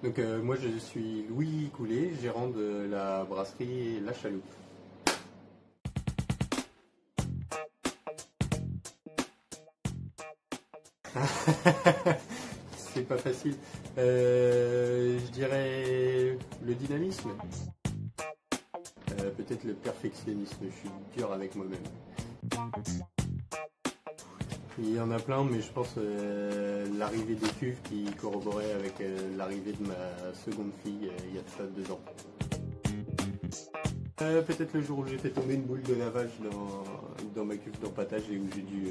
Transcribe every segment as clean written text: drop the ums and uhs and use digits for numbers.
Donc moi je suis Louis Coulet, gérant de la brasserie La Chaloupe. C'est pas facile. Je dirais le dynamisme. Peut-être le perfectionnisme, je suis dur avec moi-même. Il y en a plein, mais je pense l'arrivée des cuves qui corroborait avec l'arrivée de ma seconde fille il y a de ça 2 ans. Peut-être le jour où j'ai fait tomber une boule de lavage dans ma cuve d'empâtage et où j'ai dû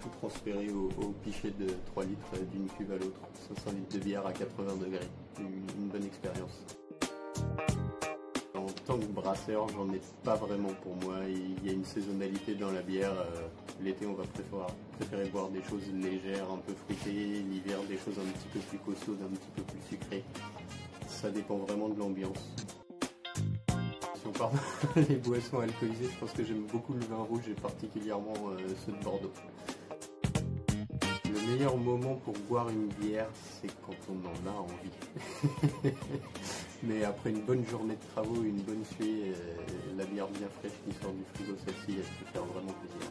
tout transférer au pichet de 3 litres d'une cuve à l'autre. 500 litres de bière à 80 degrés. Une bonne expérience. En tant que brasseur, j'en ai pas vraiment pour moi. Il y a une saisonnalité dans la bière. L'été, on va préférer boire des choses légères, un peu fruitées. L'hiver, des choses un petit peu plus costaudes, un petit peu plus sucrées. Ça dépend vraiment de l'ambiance. Si on parle des boissons alcoolisées, je pense que j'aime beaucoup le vin rouge et particulièrement ceux de Bordeaux. Le meilleur moment pour boire une bière, c'est quand on en a envie. Mais après une bonne journée de travaux, une bonne suée, la bière bien fraîche qui sort du frigo, celle-ci, elle peut faire vraiment plaisir.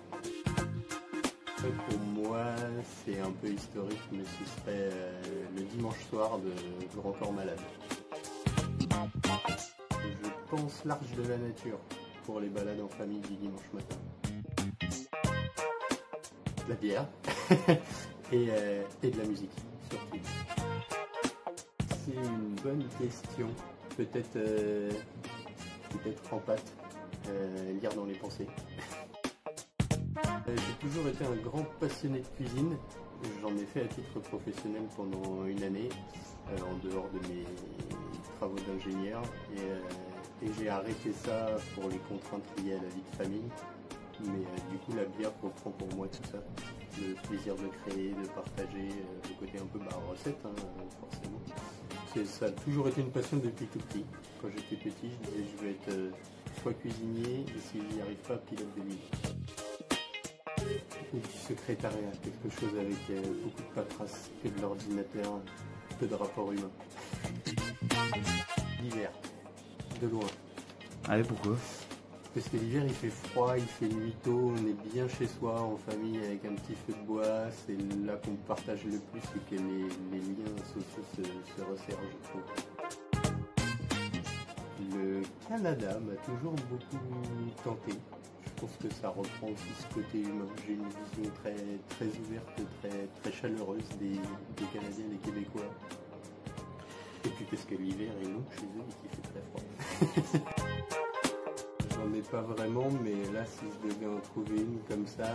Pour moi, c'est un peu historique, mais ce serait le dimanche soir de Grand Corps Malade. Je pense l'arche de la nature pour les balades en famille du dimanche matin. De la bière et de la musique, surtout. C'est une bonne question. Peut-être en pâte, lire dans les pensées. J'ai toujours été un grand passionné de cuisine. J'en ai fait à titre professionnel pendant une année, en dehors de mes travaux d'ingénieur. Et j'ai arrêté ça pour les contraintes liées à la vie de famille. Mais du coup, la bière reprend pour moi tout ça. Le plaisir de créer, de partager, le côté un peu recette, hein, forcément. Ça a toujours été une passion depuis tout petit. Quand j'étais petit, je disais je vais être soit cuisinier, et si j'y arrive pas, pilote de ligne. Et du secrétariat, quelque chose avec beaucoup de paperasse, que de l'ordinateur, peu de rapport humain. L'hiver, de loin. Allez, pourquoi? Parce que l'hiver il fait froid, il fait nuit tôt, on est bien chez soi en famille avec un petit feu de bois, c'est là qu'on partage le plus et que les liens sociaux se resserrent, je trouve. Le Canada m'a toujours beaucoup tenté. Je pense que ça reprend aussi ce côté humain. J'ai une vision très, très ouverte, très, très chaleureuse des Canadiens et des Québécois. Et puis parce que l'hiver est long chez eux et qu'il fait très froid. J'en ai pas vraiment, mais là si je devais en trouver une comme ça,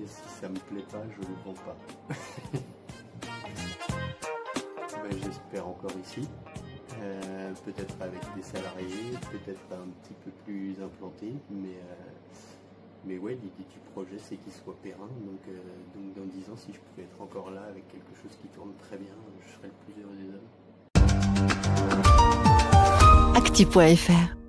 et si ça me plaît pas, je le vends pas. Ben, j'espère encore ici. Peut-être avec des salariés, peut-être un petit peu plus implanté, mais ouais, l'idée du projet c'est qu'il soit périn, donc dans 10 ans, si je pouvais être encore là avec quelque chose qui tourne très bien, je serais le plus heureux des hommes. Actu.fr